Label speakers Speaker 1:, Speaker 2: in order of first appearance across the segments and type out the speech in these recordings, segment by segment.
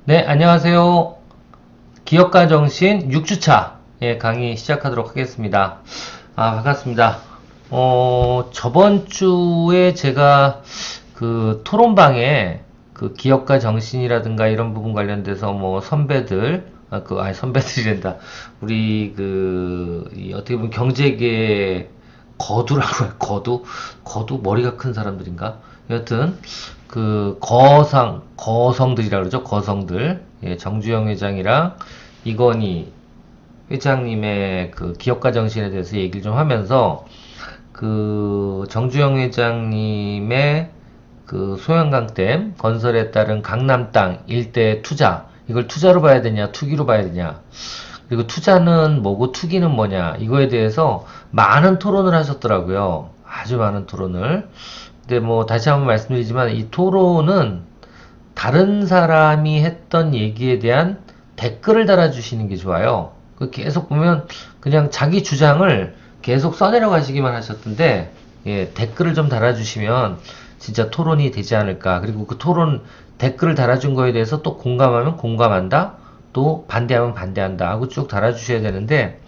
Speaker 1: 네, 안녕하세요. 기업가 정신 6주차 강의 시작하도록 하겠습니다. 반갑습니다. 저번 주에 제가 그 토론방에 그 기업가 정신이라든가 이런 부분 관련돼서 뭐 선배들, 선배들이란다. 우리 어떻게 보면 경제계 거두라고 해요. 거두? 머리가 큰 사람들인가? 여하튼, 거성들이라 그러죠. 거성들. 예, 정주영 회장이랑 이건희 회장님의 그 기업가 정신에 대해서 얘기를 좀 하면서, 정주영 회장님의 그 소양강댐 건설에 따른 강남 땅 일대 투자, 이걸 투자로 봐야 되냐, 투기로 봐야 되냐, 그리고 투자는 뭐고 투기는 뭐냐, 이거에 대해서 많은 토론을 하셨더라고요. 아주 많은 토론을. 근데 뭐 다시 한번 말씀드리지만 이 토론은 다른 사람이 했던 얘기에 대한 댓글을 달아주시는 게 좋아요. 계속 보면 그냥 자기 주장을 계속 써내려 가시기만 하셨던데, 예, 댓글을 좀 달아주시면 진짜 토론이 되지 않을까. 그리고 그 토론 댓글을 달아준 거에 대해서 또 공감하면 공감한다, 또 반대하면 반대한다 하고 쭉 달아주셔야 되는데,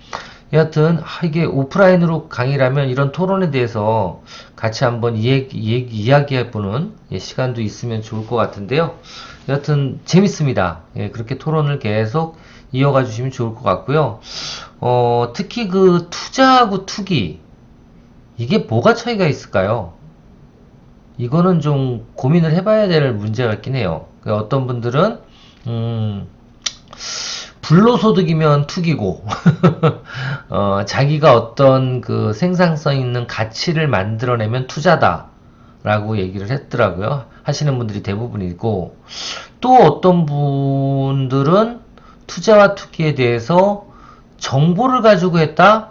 Speaker 1: 여하튼 이게 오프라인으로 강의를 하면 이런 토론에 대해서 같이 한번 이야기해보는 시간도 있으면 좋을 것 같은데요. 여하튼 재밌습니다. 예, 그렇게 토론을 계속 이어가 주시면 좋을 것 같고요. 특히 그 투자하고 투기, 이게 뭐가 차이가 있을까요? 이거는 좀 고민을 해봐야 될 문제가 있긴 해요. 어떤 분들은 불로소득이면 투기고, 자기가 어떤 그 생산성 있는 가치를 만들어내면 투자다라고 얘기를 했더라고요. 하시는 분들이 대부분이고, 또 어떤 분들은 투자와 투기에 대해서 정보를 가지고 했다?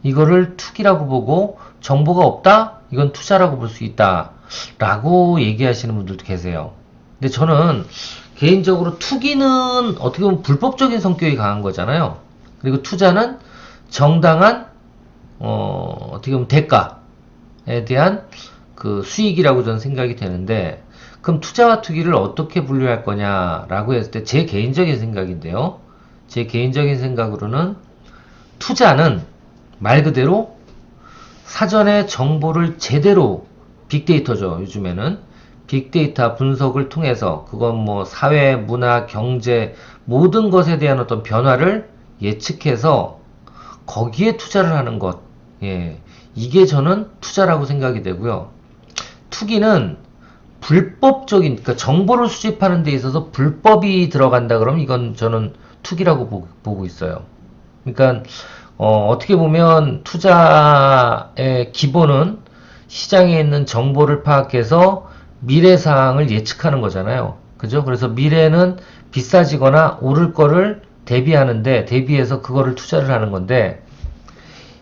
Speaker 1: 이거를 투기라고 보고, 정보가 없다? 이건 투자라고 볼 수 있다. 라고 얘기하시는 분들도 계세요. 근데 저는 개인적으로 투기는 어떻게 보면 불법적인 성격이 강한 거잖아요. 그리고 투자는 정당한 어떻게 보면 대가에 대한 그 수익이라고 저는 생각이 되는데, 그럼 투자와 투기를 어떻게 분류할 거냐라고 했을 때 제 개인적인 생각인데요. 제 개인적인 생각으로는 투자는 말 그대로 사전에 정보를 제대로, 빅데이터죠. 요즘에는 빅데이터 분석을 통해서, 그건 뭐 사회, 문화, 경제 모든 것에 대한 어떤 변화를 예측해서 거기에 투자를 하는 것, 예, 이게 저는 투자라고 생각이 되고요. 투기는 불법적인, 그러니까 정보를 수집하는 데 있어서 불법이 들어간다 그러면 이건 저는 투기라고 보고 있어요. 그러니까 어떻게 보면 투자의 기본은 시장에 있는 정보를 파악해서 미래 사항을 예측하는 거잖아요. 그죠? 그래서 미래는 비싸지거나 오를 거를 대비해서 그거를 투자를 하는 건데,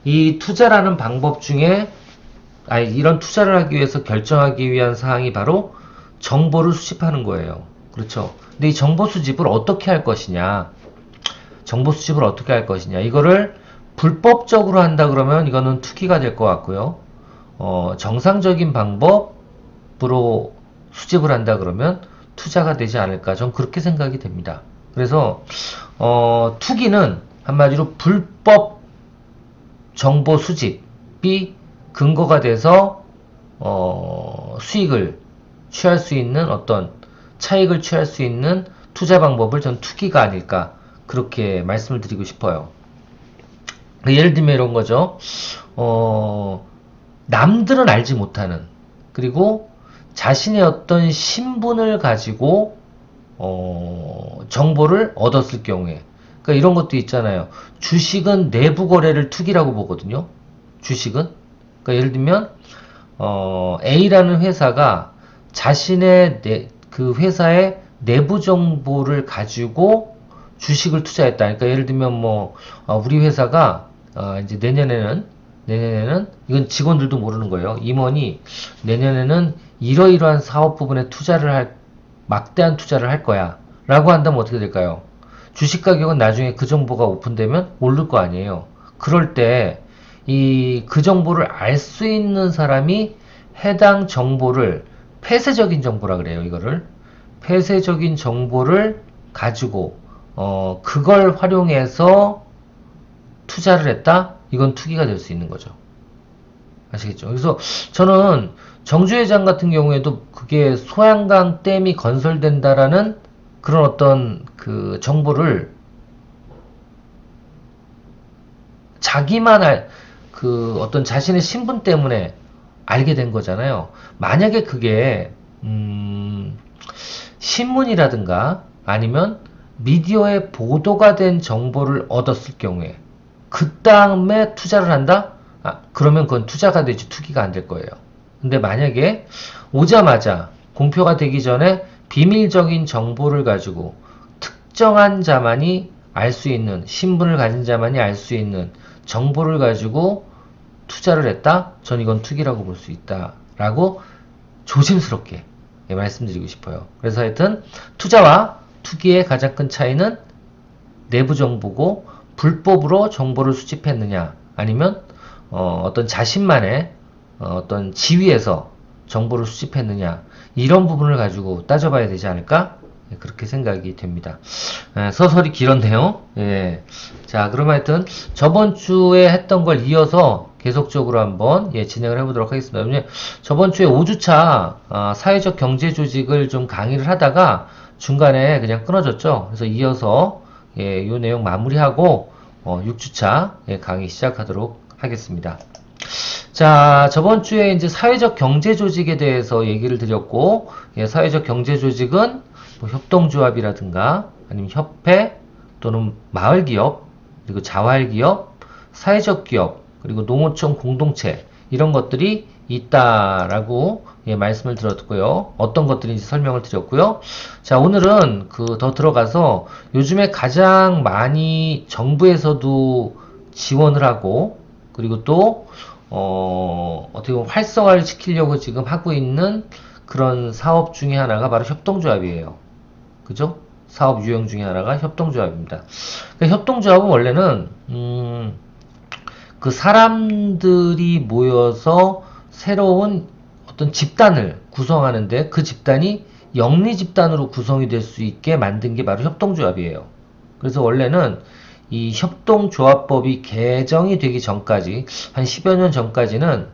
Speaker 1: 이 투자라는 방법 중에, 이런 투자를 하기 위해서 결정하기 위한 사항이 바로 정보를 수집하는 거예요. 그렇죠? 근데 이 정보 수집을 어떻게 할 것이냐, 이거를 불법적으로 한다 그러면 이거는 투기가 될 것 같고요. 정상적인 방법으로 수집을 한다 그러면 투자가 되지 않을까, 전 그렇게 생각이 됩니다. 그래서 투기는 한마디로 불법 정보 수집이 근거가 돼서 수익을 취할 수 있는, 어떤 차익을 취할 수 있는 투자 방법을 전 투기가 아닐까, 그렇게 말씀을 드리고 싶어요. 예를 들면 이런 거죠. 남들은 알지 못하는, 그리고 자신의 어떤 신분을 가지고 정보를 얻었을 경우에, 그러니까 이런 것도 있잖아요. 주식은 내부 거래를 투기라고 보거든요. 주식은. 그러니까 예를 들면 A라는 회사가 자신의 그 회사의 내부 정보를 가지고 주식을 투자했다. 그러니까 예를 들면 뭐 우리 회사가 이제 내년에는 이건 직원들도 모르는 거예요. 임원이 내년에는 이러이러한 사업 부분에 막대한 투자를 할 거야 라고 한다면 어떻게 될까요? 주식 가격은 나중에 그 정보가 오픈되면 오를 거 아니에요. 그럴 때 그 정보를 알 수 있는 사람이 해당 정보를, 폐쇄적인 정보라 그래요. 이거를 폐쇄적인 정보를 가지고 그걸 활용해서 투자를 했다? 이건 투기가 될 수 있는 거죠. 아시겠죠? 그래서 저는 정주회장 같은 경우에도 그게 소양강 댐이 건설된다라는 그런 어떤 그 정보를 자기만 그 어떤 자신의 신분 때문에 알게 된 거잖아요. 만약에 그게 신문이라든가 아니면 미디어에 보도가 된 정보를 얻었을 경우에 그 다음에 투자를 한다? 그러면 그건 투자가 되지 투기가 안 될 거예요. 근데 만약에 오자마자 공표가 되기 전에 비밀적인 정보를 가지고 특정한 자만이 알 수 있는, 신분을 가진 자만이 알 수 있는 정보를 가지고 투자를 했다? 전 이건 투기라고 볼 수 있다. 라고 조심스럽게 말씀드리고 싶어요. 그래서 하여튼 투자와 투기의 가장 큰 차이는 내부 정보고 불법으로 정보를 수집했느냐 아니면 어떤 자신만의 어떤 지위에서 정보를 수집했느냐 이런 부분을 가지고 따져봐야 되지 않을까 그렇게 생각이 됩니다. 서설이 길었네요. 예. 자, 그럼 하여튼 저번 주에 했던 걸 이어서 계속적으로 한번 진행을 해보도록 하겠습니다. 왜냐면 저번 주에 5주차 사회적 경제 조직을 좀 강의를 하다가 중간에 그냥 끊어졌죠. 그래서 이어서 이 내용 마무리하고 6주차 강의 시작하도록 하겠습니다. 자, 저번 주에 이제 사회적 경제 조직에 대해서 얘기를 드렸고, 사회적 경제 조직은 뭐 협동조합이라든가 아니면 협회 또는 마을기업 그리고 자활기업, 사회적 기업 그리고 농어촌 공동체 이런 것들이 있다라고 말씀을 드렸고요. 어떤 것들인지 설명을 드렸고요. 자, 오늘은 더 들어가서 요즘에 가장 많이 정부에서도 지원을 하고 그리고 또 어떻게 보면 활성화를 시키려고 지금 하고 있는 그런 사업 중에 하나가 바로 협동조합이에요. 그죠? 사업 유형 중에 하나가 협동조합입니다. 그러니까 협동조합은 원래는 그 사람들이 모여서 새로운 어떤 집단을 구성하는데 그 집단이 영리 집단으로 구성이 될 수 있게 만든 게 바로 협동조합이에요. 그래서 원래는 이 협동조합법이 개정이 되기 전까지 한 10여 년 전까지는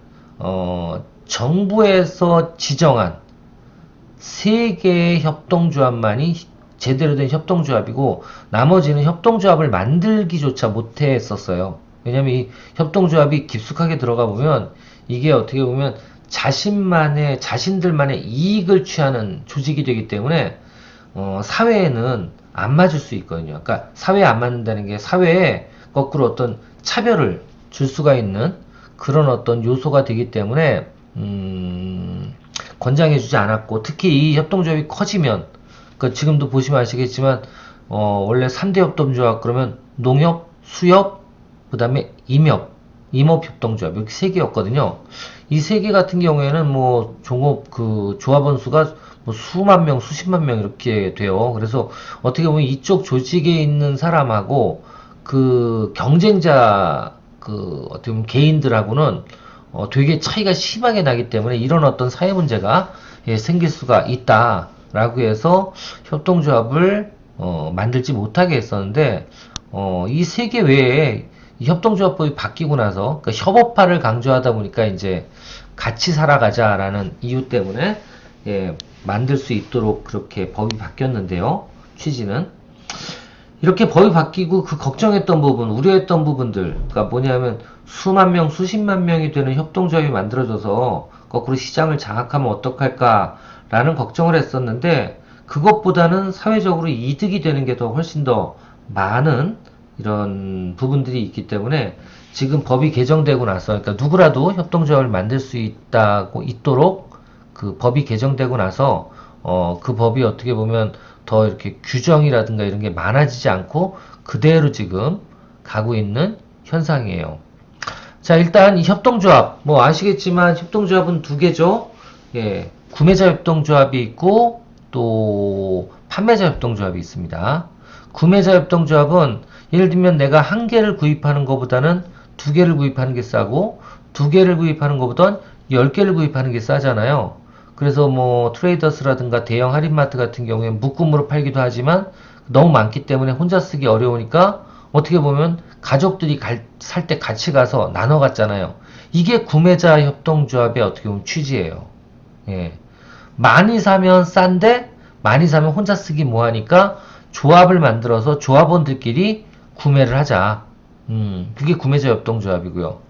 Speaker 1: 정부에서 지정한 3개의 협동조합만이 제대로 된 협동조합이고 나머지는 협동조합을 만들기조차 못했었어요. 왜냐면 이 협동조합이 깊숙하게 들어가 보면 이게 어떻게 보면 자신들만의 이익을 취하는 조직이 되기 때문에 사회에는 안 맞을 수 있거든요. 그러니까 사회에 안 맞는다는 게 사회에 거꾸로 어떤 차별을 줄 수가 있는 그런 어떤 요소가 되기 때문에 권장해주지 않았고 특히 이 협동조합이 커지면 그러니까 지금도 보시면 아시겠지만 원래 3대 협동조합 그러면 농협, 수협, 그 다음에 임업협동조합 이렇게 3개였거든요. 이 3개 같은 경우에는 뭐 종업 그 조합원 수가 뭐 수만 명, 수십만 명 이렇게 돼요. 그래서 어떻게 보면 이쪽 조직에 있는 사람하고 그 경쟁자 그 어떻게 보면 개인들하고는 되게 차이가 심하게 나기 때문에 이런 어떤 사회 문제가 생길 수가 있다라고 해서 협동조합을 만들지 못하게 했었는데 이 3개 외에 이 협동조합법이 바뀌고 나서 그러니까 협업화를 강조하다 보니까 이제 같이 살아가자라는 이유 때문에 만들 수 있도록 그렇게 법이 바뀌었는데요. 취지는 이렇게 법이 바뀌고 그 걱정했던 부분, 우려했던 부분들, 그러니까 뭐냐면 수만 명, 수십만 명이 되는 협동조합이 만들어져서 거꾸로 시장을 장악하면 어떡할까라는 걱정을 했었는데 그것보다는 사회적으로 이득이 되는 게 더 훨씬 더 많은 이런 부분들이 있기 때문에 지금 법이 개정되고 나서 그러니까 누구라도 협동조합을 만들 수 있도록 그 법이 개정되고 나서 그 법이 어떻게 보면 더 이렇게 규정이라든가 이런 게 많아지지 않고 그대로 지금 가고 있는 현상이에요. 자, 일단 이 협동조합 뭐 아시겠지만 협동조합은 2개죠. 구매자 협동조합이 있고 또 판매자 협동조합이 있습니다. 구매자 협동조합은 예를 들면 내가 1개를 구입하는 것보다는 2개를 구입하는 게 싸고 2개를 구입하는 것보다는 10개를 구입하는 게 싸잖아요. 그래서 뭐 트레이더스라든가 대형 할인마트 같은 경우에 묶음으로 팔기도 하지만 너무 많기 때문에 혼자 쓰기 어려우니까 어떻게 보면 가족들이 살 때 같이 가서 나눠 갔잖아요. 이게 구매자 협동조합의 어떻게 보면 취지예요. 예. 많이 사면 싼데 많이 사면 혼자 쓰기 뭐하니까 조합을 만들어서 조합원들끼리 구매를 하자. 그게 구매자 협동조합이고요.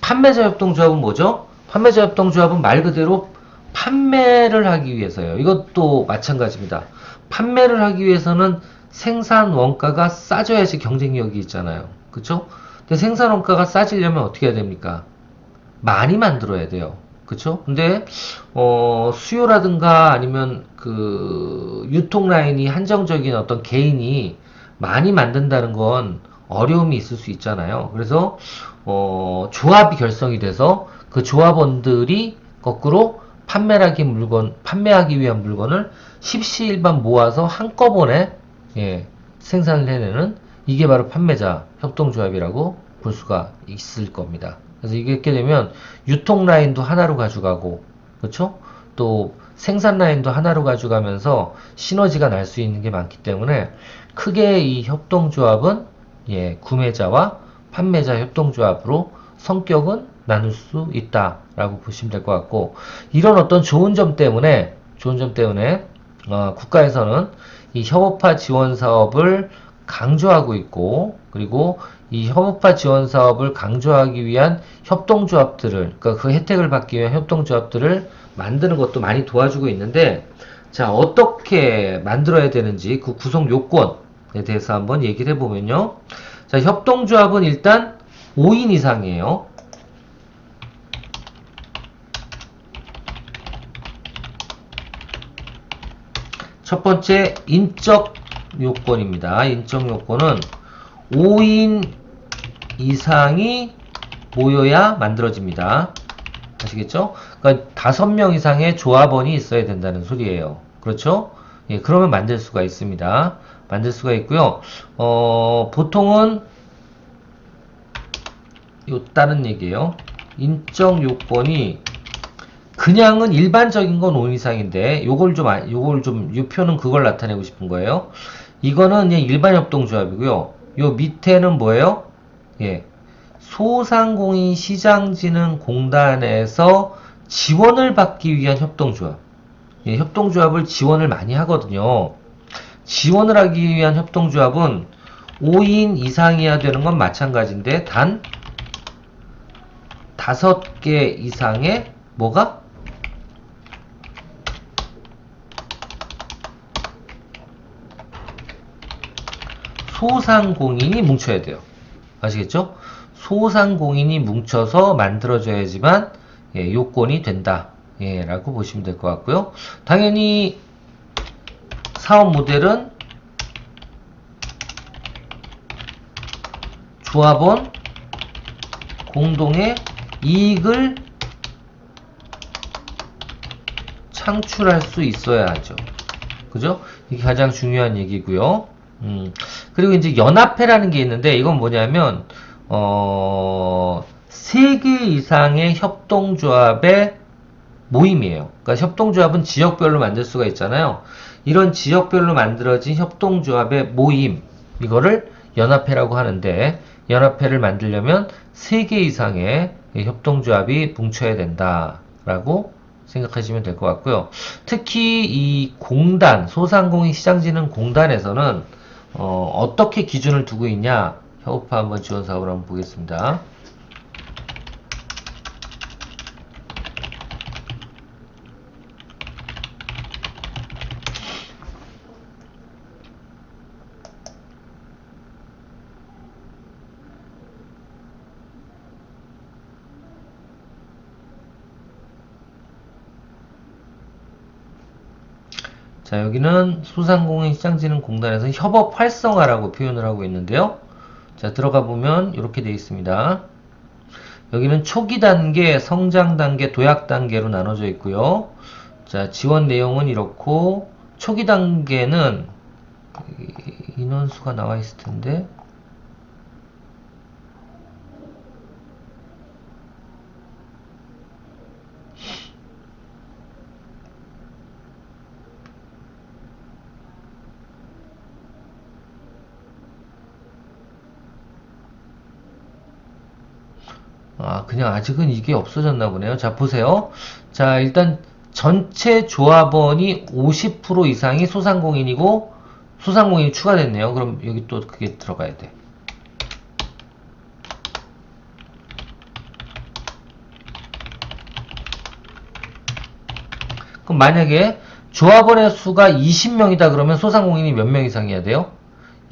Speaker 1: 판매자 협동조합은 뭐죠? 판매자 협동조합은 말 그대로 판매를 하기 위해서요. 이것도 마찬가지입니다. 판매를 하기 위해서는 생산 원가가 싸져야지 경쟁력이 있잖아요. 그쵸? 근데 생산 원가가 싸지려면 어떻게 해야 됩니까? 많이 만들어야 돼요. 그쵸? 근데 수요라든가 아니면 그 유통 라인이 한정적인 어떤 개인이 많이 만든다는 건 어려움이 있을 수 있잖아요. 그래서 조합이 결성이 돼서 그 조합원들이 거꾸로 판매하기 위한 물건을 십시일반 모아서 한꺼번에 예, 생산을 해내는 이게 바로 판매자 협동조합이라고 볼 수가 있을 겁니다. 그래서 이렇게 되면 유통 라인도 하나로 가져가고, 그렇죠? 또 생산 라인도 하나로 가져가면서 시너지가 날 수 있는 게 많기 때문에 크게 이 협동조합은 예, 구매자와 판매자 협동조합으로 성격은 나눌 수 있다라고 보시면 될 것 같고, 이런 어떤 좋은 점 때문에 국가에서는 이 협업화 지원 사업을 강조하고 있고, 그리고 이 협업화 지원 사업을 강조하기 위한 협동조합들을, 그러니까 그 혜택을 받기 위한 협동조합들을 만드는 것도 많이 도와주고 있는데, 자, 어떻게 만들어야 되는지 그 구성 요건에 대해서 한번 얘기를 해보면요. 자, 협동조합은 일단 5인 이상이에요. 첫 번째, 인적 요건입니다. 인적 요건은 5인 이상이 모여야 만들어집니다. 아시겠죠? 그러니까 5명 이상의 조합원이 있어야 된다는 소리예요. 그렇죠? 예, 그러면 만들 수가 있습니다. 만들 수가 있고요. 보통은 다른 얘기예요. 인적 요건이 그냥은 일반적인 건 5인 이상인데 요 표는 그걸 나타내고 싶은 거예요. 이거는 그냥 일반 협동조합이고요. 요 밑에는 뭐예요? 예. 소상공인 시장진흥공단에서 지원을 받기 위한 협동조합. 예, 협동조합을 지원을 많이 하거든요. 지원을 하기 위한 협동조합은 5인 이상이어야 되는 건 마찬가지인데 단 5개 이상의 뭐가? 소상공인이 뭉쳐야 돼요. 아시겠죠? 소상공인이 뭉쳐서 만들어져야지만 예, 요건이 된다. 예, 라고 보시면 될 것 같고요. 당연히 사업 모델은 조합원 공동의 이익을 창출할 수 있어야 하죠. 그죠? 이게 가장 중요한 얘기고요. 그리고 이제 연합회라는 게 있는데 이건 뭐냐면 3개 이상의 협동조합의 모임이에요. 그러니까 협동조합은 지역별로 만들 수가 있잖아요. 이런 지역별로 만들어진 협동조합의 모임, 이거를 연합회라고 하는데, 연합회를 만들려면 3개 이상의 협동조합이 뭉쳐야 된다라고 생각하시면 될 것 같고요. 특히 이 공단, 소상공인 시장진흥공단에서는 어떻게 기준을 두고 있냐, 협업화 한번 지원 사업을 한번 보겠습니다. 자, 여기는 소상공인 시장진흥공단에서 협업 활성화라고 표현을 하고 있는데요. 자, 들어가 보면 이렇게 되어 있습니다. 여기는 초기 단계, 성장 단계, 도약 단계로 나눠져 있고요. 자, 지원 내용은 이렇고, 초기 단계는 인원수가 나와 있을 텐데, 그냥 아직은 이게 없어졌나 보네요. 자, 보세요. 자, 일단 전체 조합원이 50% 이상이 소상공인이고 소상공인이 추가됐네요. 그럼 여기 또 그게 들어가야 돼. 그럼 만약에 조합원의 수가 20명이다 그러면 소상공인이 몇 명 이상이어야 돼요?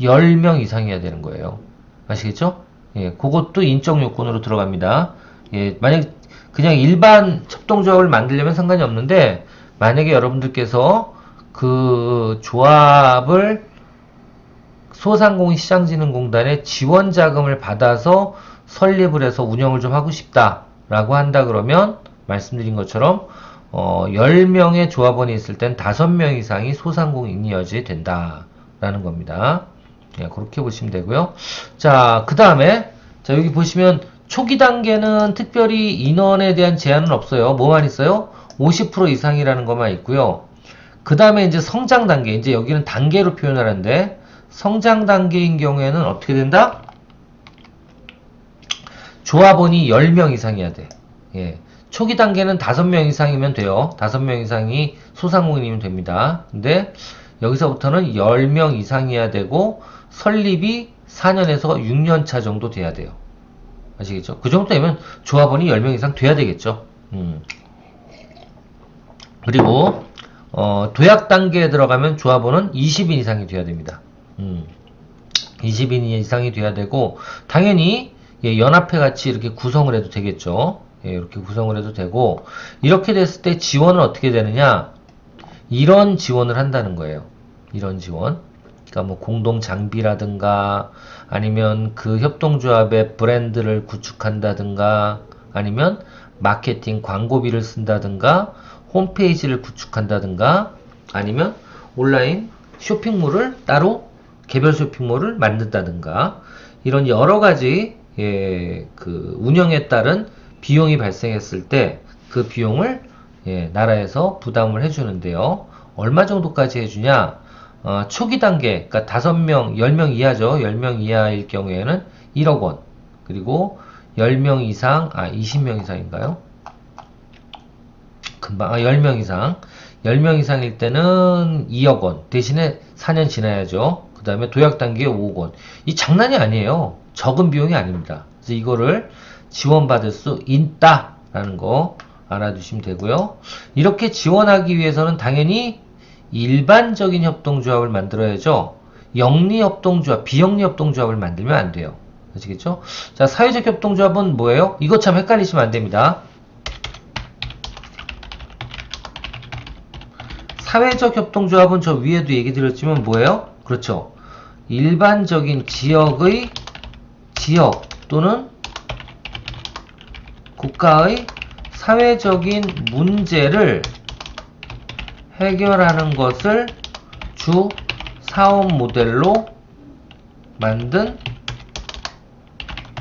Speaker 1: 10명 이상이어야 되는 거예요. 아시겠죠? 예, 그것도 인적 요건으로 들어갑니다. 예, 만약 그냥 일반 협동조합을 만들려면 상관이 없는데 만약에 여러분들께서 그 조합을 소상공인 시장진흥공단의 지원 자금을 받아서 설립을 해서 운영을 좀 하고 싶다라고 한다 그러면 말씀드린 것처럼 10명의 조합원이 있을 땐 5명 이상이 소상공인이어야 된다라는 겁니다. 예, 그렇게 보시면 되고요. 자, 그 다음에 자 여기 보시면 초기 단계는 특별히 인원에 대한 제한은 없어요. 뭐만 있어요? 50% 이상이라는 것만 있고요. 그 다음에 이제 성장 단계, 이제 여기는 단계로 표현하는데 성장 단계인 경우에는 어떻게 된다? 조합원이 10명 이상이어야 돼. 예. 초기 단계는 5명 이상이면 돼요. 5명 이상이 소상공인이면 됩니다. 근데 여기서부터는 10명 이상이어야 되고 설립이 4년에서 6년 차 정도 돼야 돼요. 아시겠죠? 그 정도 되면 조합원이 10명 이상 돼야 되겠죠. 그리고 도약 단계에 들어가면 조합원은 20인 이상이 돼야 됩니다. 20인 이상이 돼야 되고 당연히 예, 연합회 같이 이렇게 구성을 해도 되겠죠. 예, 이렇게 구성을 해도 되고 이렇게 됐을 때 지원은 어떻게 되느냐? 이런 지원을 한다는 거예요. 이런 지원. 그러니까 뭐 공동 장비라든가 아니면 그 협동조합의 브랜드를 구축한다든가 아니면 마케팅 광고비를 쓴다든가 홈페이지를 구축한다든가 아니면 온라인 쇼핑몰을 따로 개별 쇼핑몰을 만든다든가 이런 여러 가지 예, 그 운영에 따른 비용이 발생했을 때 그 비용을 예, 나라에서 부담을 해주는데요. 얼마 정도까지 해주냐? 초기 단계, 그러니까 5명, 10명 이하죠. 10명 이하일 경우에는 1억 원. 그리고 10명 이상, 20명 이상인가요? 금방, 10명 이상. 10명 이상일 때는 2억 원. 대신에 4년 지나야죠. 그 다음에 도약 단계에 5억 원. 이 장난이 아니에요. 적은 비용이 아닙니다. 그래서 이거를 지원받을 수 있다라는 거 알아두시면 되고요. 이렇게 지원하기 위해서는 당연히 일반적인 협동조합을 만들어야죠. 영리협동조합, 비영리협동조합을 만들면 안 돼요. 아시겠죠? 자, 사회적 협동조합은 뭐예요? 이거 참 헷갈리시면 안 됩니다. 사회적 협동조합은 저 위에도 얘기 드렸지만 뭐예요? 그렇죠. 일반적인 지역의 지역 또는 국가의 사회적인 문제를 해결하는 것을 주 사업 모델로 만든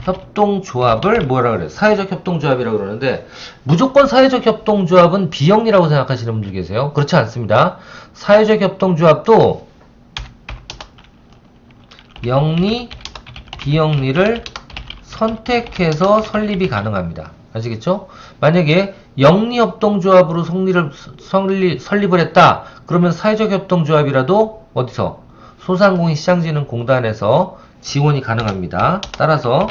Speaker 1: 협동조합을 뭐라 그래요? 사회적 협동조합이라고 그러는데 무조건 사회적 협동조합은 비영리라고 생각하시는 분들 계세요. 그렇지 않습니다. 사회적 협동조합도 영리, 비영리를 선택해서 설립이 가능합니다. 아시겠죠? 만약에 영리협동조합으로 설립을 했다. 그러면 사회적 협동조합이라도 어디서? 소상공인 시장진흥공단에서 지원이 가능합니다. 따라서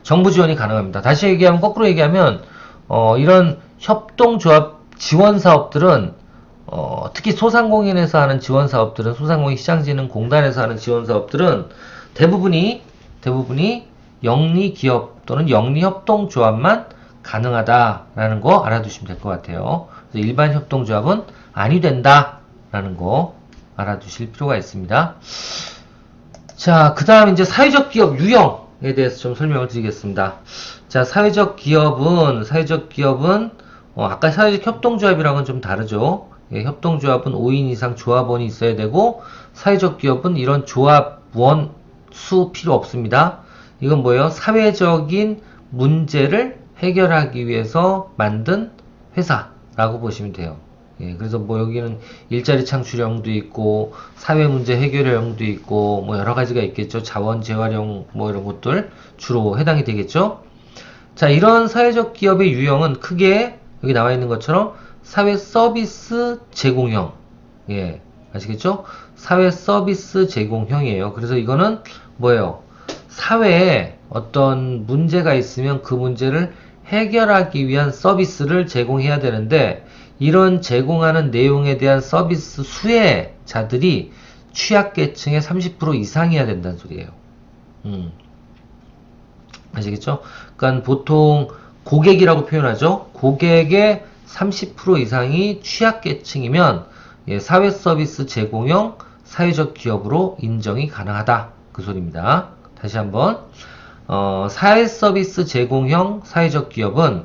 Speaker 1: 정부 지원이 가능합니다. 다시 얘기하면 거꾸로 얘기하면 이런 협동조합 지원 사업들은 특히 소상공인에서 하는 지원 사업들은 소상공인 시장진흥공단에서 하는 지원 사업들은 대부분이 영리기업 또는 영리협동조합만 가능하다라는 거 알아두시면 될 것 같아요. 그래서 일반 협동조합은 아니 된다라는 거 알아두실 필요가 있습니다. 자, 그 다음 이제 사회적 기업 유형에 대해서 좀 설명을 드리겠습니다. 자, 사회적 기업은 아까 사회적 협동조합이랑은 좀 다르죠. 예, 협동조합은 5인 이상 조합원이 있어야 되고 사회적 기업은 이런 조합원 수 필요 없습니다. 이건 뭐예요? 사회적인 문제를 해결하기 위해서 만든 회사라고 보시면 돼요. 예, 그래서 뭐 여기는 일자리 창출형도 있고 사회 문제 해결형도 있고 뭐 여러 가지가 있겠죠. 자원 재활용 뭐 이런 것들 주로 해당이 되겠죠. 자, 이런 사회적 기업의 유형은 크게 여기 나와 있는 것처럼 사회 서비스 제공형. 예, 아시겠죠? 사회 서비스 제공형이에요. 그래서 이거는 뭐예요? 사회에 어떤 문제가 있으면 그 문제를 해결하기 위한 서비스를 제공해야 되는데 이런 제공하는 내용에 대한 서비스 수혜자들이 취약계층의 30% 이상이어야 된다는 소리예요. 아시겠죠? 그러니까 보통 고객이라고 표현하죠. 고객의 30% 이상이 취약계층이면 예, 사회서비스 제공형 사회적 기업으로 인정이 가능하다. 그 소리입니다. 다시 한번 사회서비스 제공형 사회적 기업은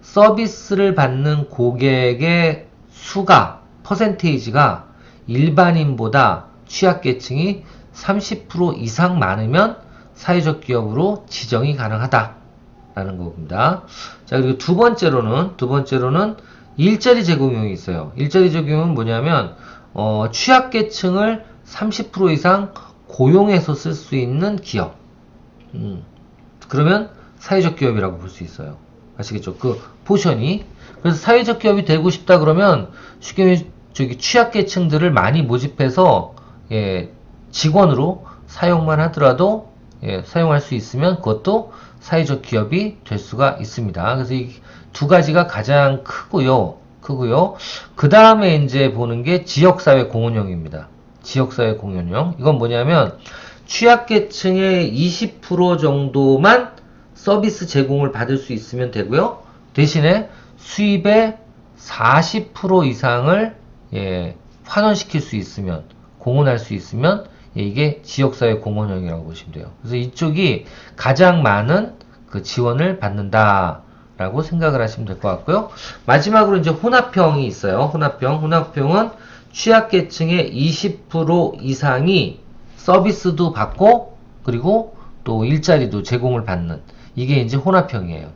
Speaker 1: 서비스를 받는 고객의 수가, 퍼센테이지가 일반인보다 취약계층이 30% 이상 많으면 사회적 기업으로 지정이 가능하다라는 겁니다. 자, 그리고 두 번째로는 일자리 제공형이 있어요. 일자리 제공형은 뭐냐면 취약계층을 30% 이상 고용해서 쓸 수 있는 기업. 그러면 사회적 기업이라고 볼 수 있어요. 아시겠죠? 그 포션이. 그래서 사회적 기업이 되고 싶다 그러면 쉽게 저기 취약계층들을 많이 모집해서 예, 직원으로 사용만 하더라도 예, 사용할 수 있으면 그것도 사회적 기업이 될 수가 있습니다. 그래서 이 두 가지가 가장 크고요. 그 다음에 이제 보는 게 지역사회 공헌형입니다. 지역사회 공헌형. 이건 뭐냐면 취약계층의 20% 정도만 서비스 제공을 받을 수 있으면 되고요. 대신에 수입의 40% 이상을 예, 환원시킬 수 있으면, 공헌할 수 있으면 예, 이게 지역사회 공헌형이라고 보시면 돼요. 그래서 이쪽이 가장 많은 그 지원을 받는다라고 생각을 하시면 될 것 같고요. 마지막으로 이제 혼합형이 있어요. 혼합형은 취약계층의 20% 이상이 서비스도 받고 그리고 또 일자리도 제공을 받는 이게 이제 혼합형이에요.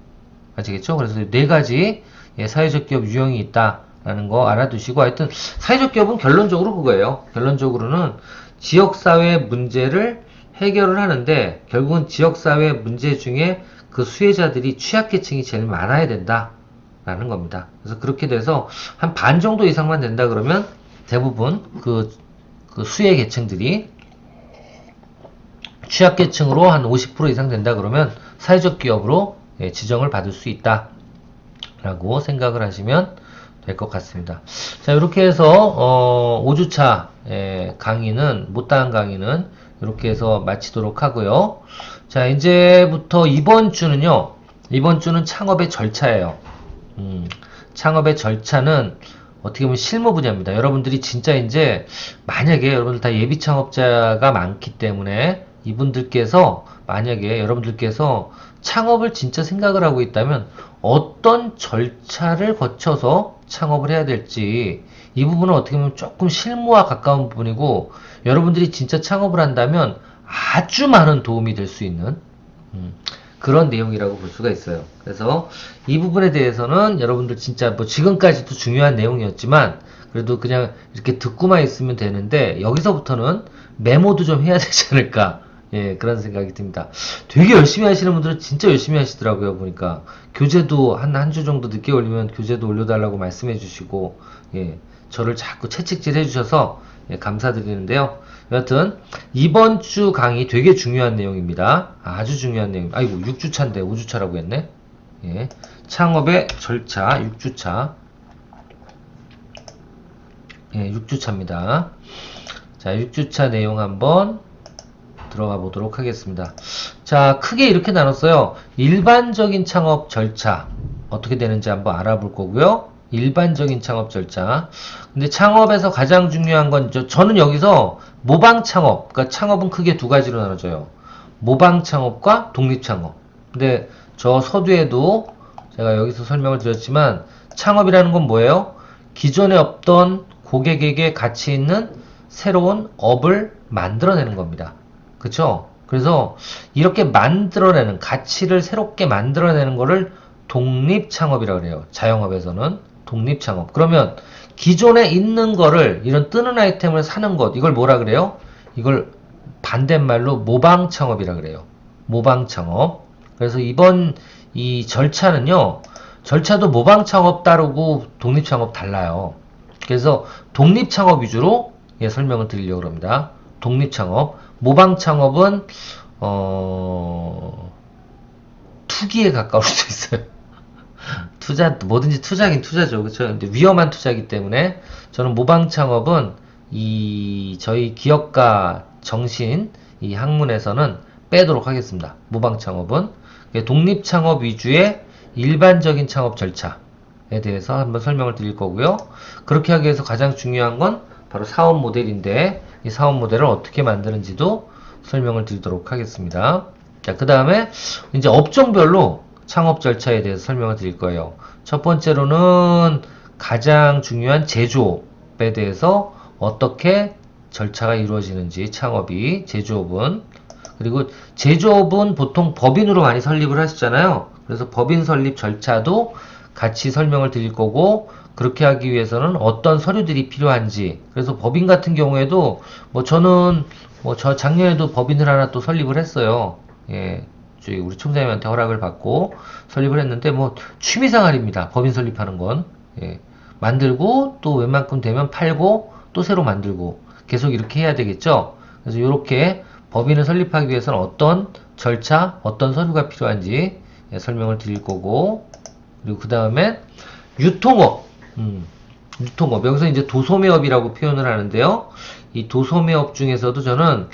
Speaker 1: 아시겠죠? 그래서 네 가지 예, 사회적 기업 유형이 있다라는 거 알아두시고 하여튼 사회적 기업은 결론적으로 그거예요. 결론적으로는 지역사회 문제를 해결을 하는데 결국은 지역사회 문제 중에 그 수혜자들이 취약계층이 제일 많아야 된다라는 겁니다. 그래서 그렇게 돼서 한 반 정도 이상만 된다 그러면 대부분 그 수혜 계층들이 취약계층으로 한 50% 이상 된다 그러면 사회적 기업으로 예, 지정을 받을 수 있다 라고 생각을 하시면 될 것 같습니다. 자, 이렇게 해서 5주차 예, 강의는 못다한 강의는 이렇게 해서 마치도록 하고요. 자, 이제부터 이번 주는 창업의 절차예요. 창업의 절차는 어떻게 보면 실무 분야입니다. 여러분들이 진짜 이제 만약에 여러분들 다 예비 창업자가 많기 때문에 이분들께서 만약에 여러분들께서 창업을 진짜 생각을 하고 있다면 어떤 절차를 거쳐서 창업을 해야 될지 이 부분은 어떻게 보면 조금 실무와 가까운 부분이고 여러분들이 진짜 창업을 한다면 아주 많은 도움이 될 수 있는 그런 내용이라고 볼 수가 있어요. 그래서 이 부분에 대해서는 여러분들 진짜 뭐 지금까지도 중요한 내용이었지만 그래도 그냥 이렇게 듣고만 있으면 되는데 여기서부터는 메모도 좀 해야 되지 않을까 예, 그런 생각이 듭니다. 되게 열심히 하시는 분들은 진짜 열심히 하시더라고요, 보니까. 교재도 한 주 정도 늦게 올리면 교재도 올려달라고 말씀해 주시고, 예, 저를 자꾸 채찍질 해주셔서, 예, 감사드리는데요. 여하튼, 이번 주 강의 되게 중요한 내용입니다. 아주 중요한 내용. 아이고, 6주차인데 5주차라고 했네. 예, 창업의 절차, 6주차. 예, 6주차입니다. 자, 6주차 내용 한번 들어가 보도록 하겠습니다. 자, 크게 이렇게 나눴어요. 일반적인 창업 절차 어떻게 되는지 한번 알아볼 거고요. 일반적인 창업 절차. 근데 창업에서 가장 중요한 건 저는 여기서 모방 창업, 그러니까 창업은 크게 두 가지로 나눠져요. 모방 창업과 독립 창업. 근데 저 서두에도 제가 여기서 설명을 드렸지만 창업이라는 건 뭐예요? 기존에 없던 고객에게 가치 있는 새로운 업을 만들어내는 겁니다. 그쵸? 그래서 이렇게 만들어내는, 가치를 새롭게 만들어내는 거를 독립창업이라고 그래요. 자영업에서는 독립창업. 그러면 기존에 있는 거를 이런 뜨는 아이템을 사는 것 이걸 뭐라 그래요? 이걸 반대말로 모방창업이라 그래요. 모방창업. 그래서 이번 이 절차는요. 절차도 모방창업 따르고 독립창업 달라요. 그래서 독립창업 위주로 설명을 드리려고 합니다. 독립창업. 모방창업은 투기에 가까울 수 있어요. 투자, 뭐든지 투자긴 투자죠. 그렇죠? 근데 위험한 투자이기 때문에 저는 모방창업은 저희 기업가 정신 이 학문에서는 빼도록 하겠습니다. 모방창업은 독립창업 위주의 일반적인 창업 절차에 대해서 한번 설명을 드릴 거고요. 그렇게 하기 위해서 가장 중요한 건 바로 사업 모델인데 이 사업 모델을 어떻게 만드는지도 설명을 드리도록 하겠습니다. 자, 그 다음에 이제 업종별로 창업 절차에 대해서 설명을 드릴 거예요. 첫 번째로는 가장 중요한 제조업에 대해서 어떻게 절차가 이루어지는지 창업이 제조업은 그리고 제조업은 보통 법인으로 많이 설립을 하시잖아요. 그래서 법인 설립 절차도 같이 설명을 드릴 거고 그렇게 하기 위해서는 어떤 서류들이 필요한지 그래서 법인 같은 경우에도 저는 저 작년에도 법인을 하나 또 설립을 했어요. 예. 우리 총장님한테 허락을 받고 설립을 했는데 취미생활입니다. 법인 설립하는 건 예. 만들고 또 웬만큼 되면 팔고 또 새로 만들고 계속 이렇게 해야 되겠죠. 그래서 이렇게 법인을 설립하기 위해서는 어떤 절차, 어떤 서류가 필요한지 예, 설명을 드릴 거고 그리고 그 다음에 유통업 유통업 여기서 이제 도소매업이라고 표현을 하는데요. 이 도소매업 중에서도 저는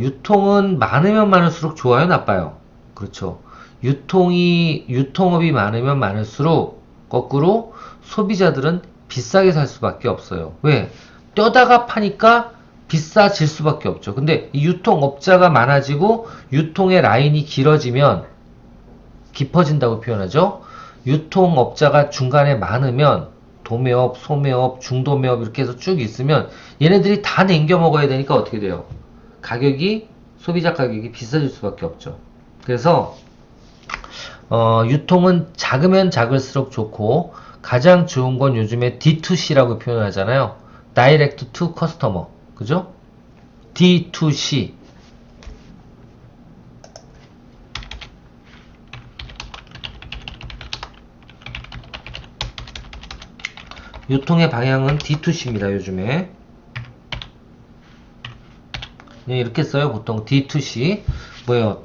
Speaker 1: 유통은 많으면 많을수록 좋아요, 나빠요? 그렇죠. 유통업이 많으면 많을수록 거꾸로 소비자들은 비싸게 살 수밖에 없어요. 왜? 떼다가 파니까 비싸질 수밖에 없죠. 근데 이 유통업자가 많아지고 유통의 라인이 길어지면 깊어진다고 표현하죠. 유통업자가 중간에 많으면 도매업, 소매업, 중도매업 이렇게 해서 쭉 있으면 얘네들이 다 냉겨 먹어야 되니까 어떻게 돼요? 소비자 가격이 비싸질 수밖에 없죠. 그래서 유통은 작으면 작을수록 좋고 가장 좋은 건 요즘에 D2C라고 표현하잖아요. Direct to Customer. 그죠? D2C. 유통의 방향은 D2C입니다. 요즘에. 네, 이렇게 써요. 보통 D2C. 뭐예요?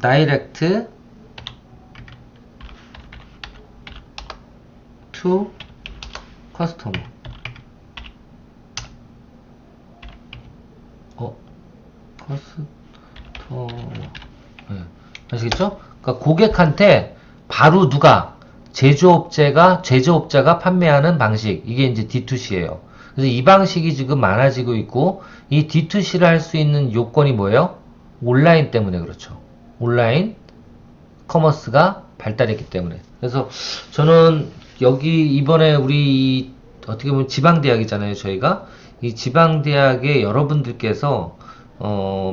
Speaker 1: Direct to Customer. 커스터머. 네. 아시겠죠? 그러니까 고객한테 바로 제조업자가 판매하는 방식. 이게 이제 D2C예요. 그래서 이 방식이 지금 많아지고 있고, 이 D2C를 할 수 있는 요건이 뭐예요? 온라인 때문에 그렇죠. 온라인 커머스가 발달했기 때문에. 그래서 저는 여기 이번에 우리 어떻게 보면 지방대학이잖아요, 저희가. 이 지방대학의 여러분들께서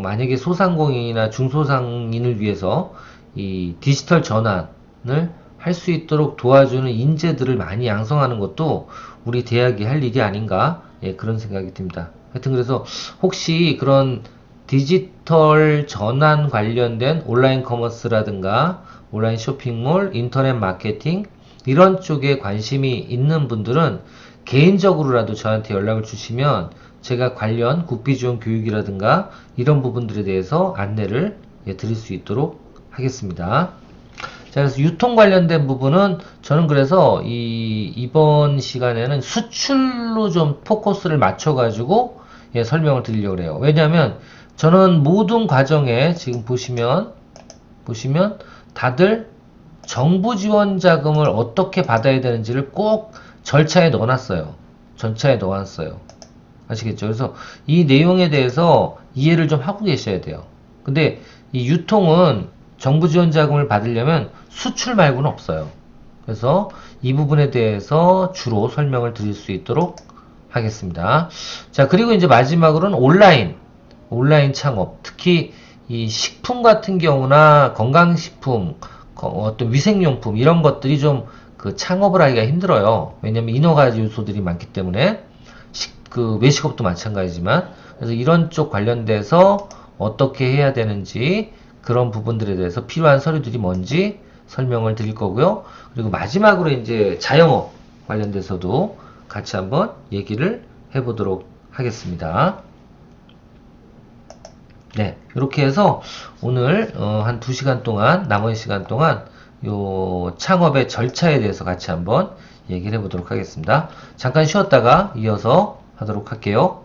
Speaker 1: 만약에 소상공인이나 중소상인을 위해서 이 디지털 전환을 할 수 있도록 도와주는 인재들을 많이 양성하는 것도 우리 대학이 할 일이 아닌가 예, 그런 생각이 듭니다. 하여튼 그래서 혹시 그런 디지털 전환 관련된 온라인 커머스라든가 온라인 쇼핑몰, 인터넷 마케팅 이런 쪽에 관심이 있는 분들은 개인적으로라도 저한테 연락을 주시면 제가 관련 국비지원 교육이라든가 이런 부분들에 대해서 안내를 예, 드릴 수 있도록 하겠습니다. 자, 그래서 유통 관련된 부분은 저는 그래서 이번 시간에는 수출로 좀 포커스를 맞춰가지고 예, 설명을 드리려고 해요. 왜냐하면 저는 모든 과정에 지금 보시면 다들 정부 지원 자금을 어떻게 받아야 되는지를 꼭 절차에 넣어놨어요. 전차에 넣어놨어요. 아시겠죠? 그래서 이 내용에 대해서 이해를 좀 하고 계셔야 돼요. 근데 이 유통은 정부 지원 자금을 받으려면 수출 말고는 없어요. 그래서 이 부분에 대해서 주로 설명을 드릴 수 있도록 하겠습니다. 자, 그리고 이제 마지막으로는 온라인 창업. 특히 이 식품 같은 경우나 건강식품, 어떤 위생용품 이런 것들이 좀 그 창업을 하기가 힘들어요. 왜냐면 인허가 요소들이 많기 때문에 그 외식업도 마찬가지지만 그래서 이런 쪽 관련돼서 어떻게 해야 되는지 그런 부분들에 대해서 필요한 서류들이 뭔지 설명을 드릴 거고요. 그리고 마지막으로 이제 자영업 관련돼서도 같이 한번 얘기를 해보도록 하겠습니다. 네, 이렇게 해서 오늘 한 2시간 동안 남은 시간 동안 요 창업의 절차에 대해서 같이 한번 얘기를 해보도록 하겠습니다. 잠깐 쉬었다가 이어서 하도록 할게요.